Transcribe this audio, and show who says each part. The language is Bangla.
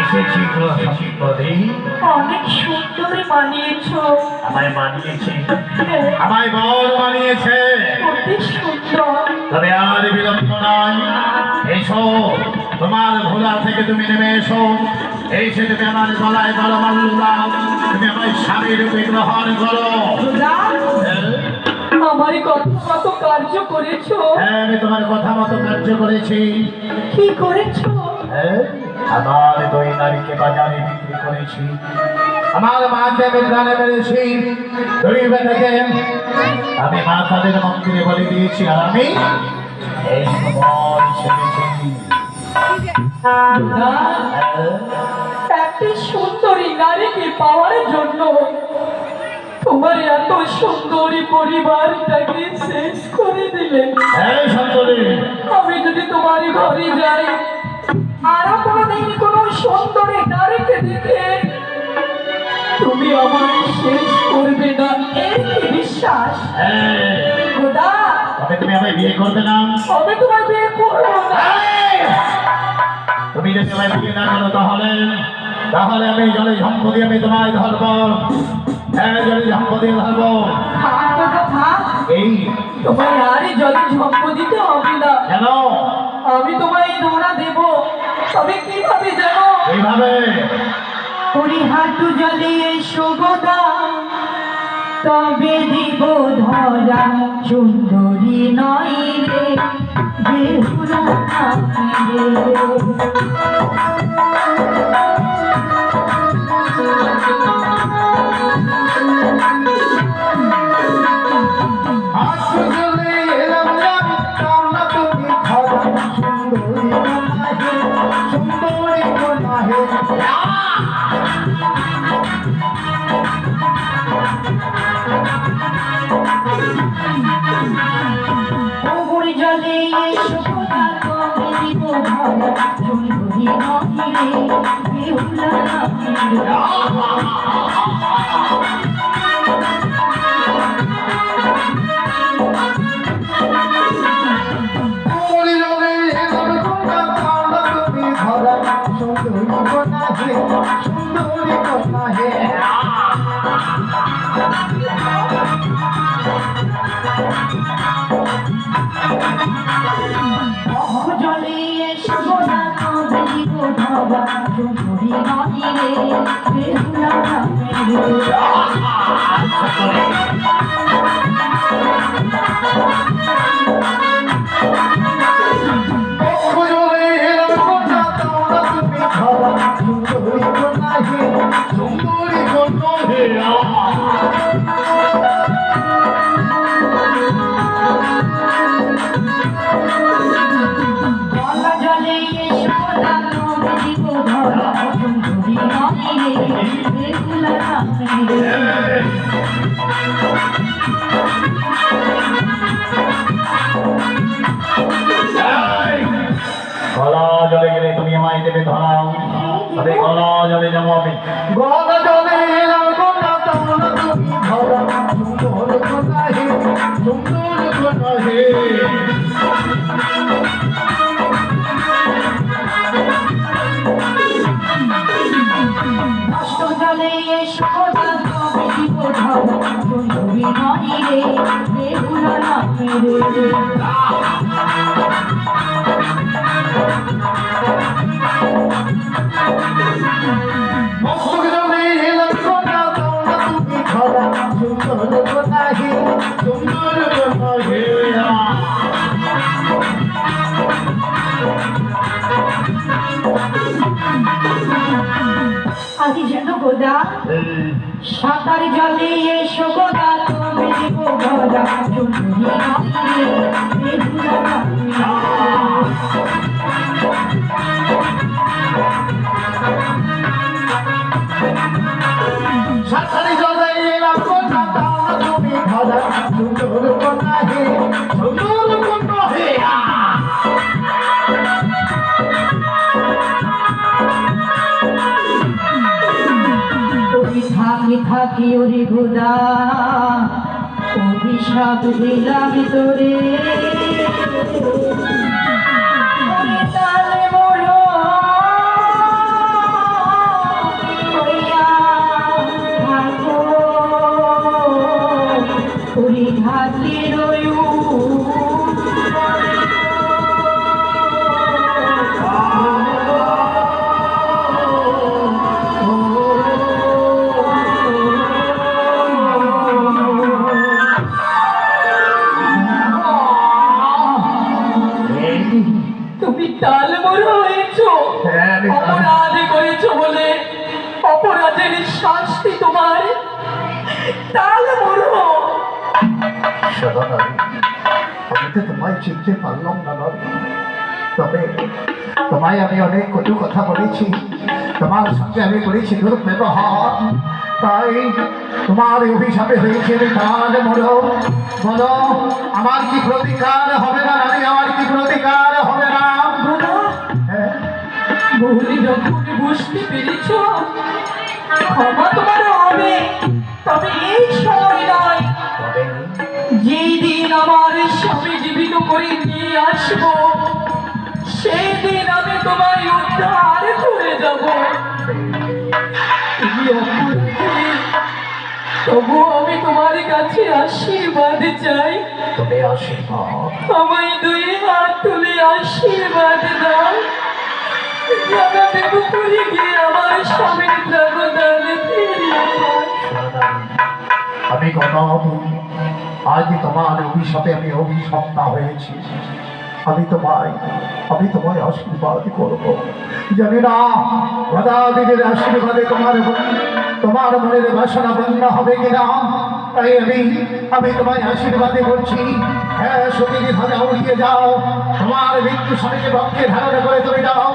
Speaker 1: এসেছি তো সম্পদে।
Speaker 2: অনেক সুন্দর বানিয়েছো।
Speaker 1: আমায় মানিয়েছে, আমায় বর মানিয়েছে।
Speaker 2: অতি সুন্দর।
Speaker 1: তবে আর বিলম্ব নয়, এসো, তোমার ভোলা থেকে তুমি নেমে এসো। এসে তুমি আমার গলায় বড় মাল্য দাও, তুমি আমার স্বামী রূপে গ্রহণ করো।
Speaker 2: আমার কথা মতো কার্য করেছো?
Speaker 1: হ্যাঁ, আমি তোমার কথা মতো কার্য করেছি।
Speaker 2: কি করেছো?
Speaker 1: আমার দুই নারীকে বাজারে বিক্রি করেছি, আমার মাকে আমি প্রাণে মেরেছি। দুই বেটাকে আমি মা তাদের মন্দিরে বলে দিয়েছি, আর আমি এই সময় ছেড়েছি।
Speaker 2: একটি সুন্দরী নারীকে পাওয়ার জন্য তোমার এত সুন্দরী পরিবারটাকে শেষ করে দিলে। আমি যদি তোমার ঘরে যাই আরো কোনোদিন কোনো সুন্দরী নারীকে দেখে তুমি আমার শেষ করবে না, এর কি বিশ্বাস? খোদা,
Speaker 1: তবে তুমি আমায় বিয়ে করবে না?
Speaker 2: আমি তোমার বিয়ে করবো না।
Speaker 1: তুমি যদি আমায় বিয়ে না করো তাহলে তাহলে আমি জলে সম্পত্তি আমি তোমায় ধরবো। হ্যাঁ, জলে সম্পত্তি ধরবো। এই
Speaker 2: তোমায় আর জলে ঝম্প দিতে হবে না।
Speaker 1: কেন?
Speaker 2: আমি তোমায় ধরা দেব। তবে কিভাবে জানো?
Speaker 1: এইভাবে।
Speaker 2: হাঁটু জলে এসো গোদা, তবে দিব ধরা। সুন্দরী নয় রে, বেহুলা রে। জলে এসো গোদা, তবে দিব ধরা। সুন্দরী নয় রে, বেহুলা রে। জলে এসো গোদা, তবে দিব ধরা। সুন্দরী নয় রে, বেহুলা রে।
Speaker 1: গলা জলে গেলে তুমি আমায় দেবে ধরাও, তবে গলা জলে যাবো আমি। গলা জলে এলাম গোটা, তোমরা তুমি ধরা। সুন্দর কথা হে, সুন্দর কথা হে।
Speaker 2: জলে এসো গোদা, তবে দিব ধরা। সুন্দরী নয় রে, বেহুলা রে। আগে যেন গোদা, সাঁতার জলে এসো গোদা, তবে দিব ধরা। সুন্দরী নয় রে, বেহুলা
Speaker 1: সাঁতারে জলে এলাম গোটা, তোমরা তুমি ধরা। সুন্দর কথা হে, সুন্দর কথা হে।
Speaker 2: থাকি থাকি ওরে গোদা, অভিশাপ দিলাম তোরে। তালে মোড় করেছো,
Speaker 1: হ্যাঁ, আমি জানি।
Speaker 2: অপরাধ করেছো বলে অপরাধের শাস্তি তোমার তাল মরো।
Speaker 1: শোনো নারী, আমি তো তোমায় চিনতে পারলাম না নারী। তবে তোমায় আমি অনেক কটু কথা বলেছি, তোমার সঙ্গে আমি করেছি দুর্ব্যবহার, তাই তোমার অভিশাপে হয়েছে আমি কাল মরো। বলো আমার কি প্রতিকার হবে না নারী, আমার কি প্রতিকার হবে না?
Speaker 2: বলো,
Speaker 1: হ্যাঁ,
Speaker 2: ভুল যখন বুঝতে পেরেছ, ক্ষমা তোমার হবে, তবে এই সময় নয়।
Speaker 1: তবে
Speaker 2: যেই দিন আমার স্বামী জীবিত করে নিয়ে আসবো, সেই দিন আমি তোমায় উদ্ধার করে যাব। তুমি অপরাধী, তবুও আমি তোমার কাছে আশীর্বাদ চাই।
Speaker 1: তবে আশীর্বাদ
Speaker 2: আমায় দুই হাত তুলে আশীর্বাদ দাও, যেন আমি পুকুরে গিয়ে আমার স্বামীর প্রাণদান ফিরিয়ে পাই।
Speaker 1: আমি গদাধর, আজ তোমার অভিশাপে আমি অভিশপ্তা হয়েছি। আমি তোমায় আশীর্বাদ করব। জানি না গদাধরের আশীর্বাদে তোমার মনের বাসনা বন্ধ হবে কিনা, তাই আমি তোমায় আশীর্বাদে বলছি, হ্যাঁ সতীর ধারা উড়িয়ে যাও, তোমার মৃত্যু স্বামীকে পক্ষে ধারণ করে তুমি যাও।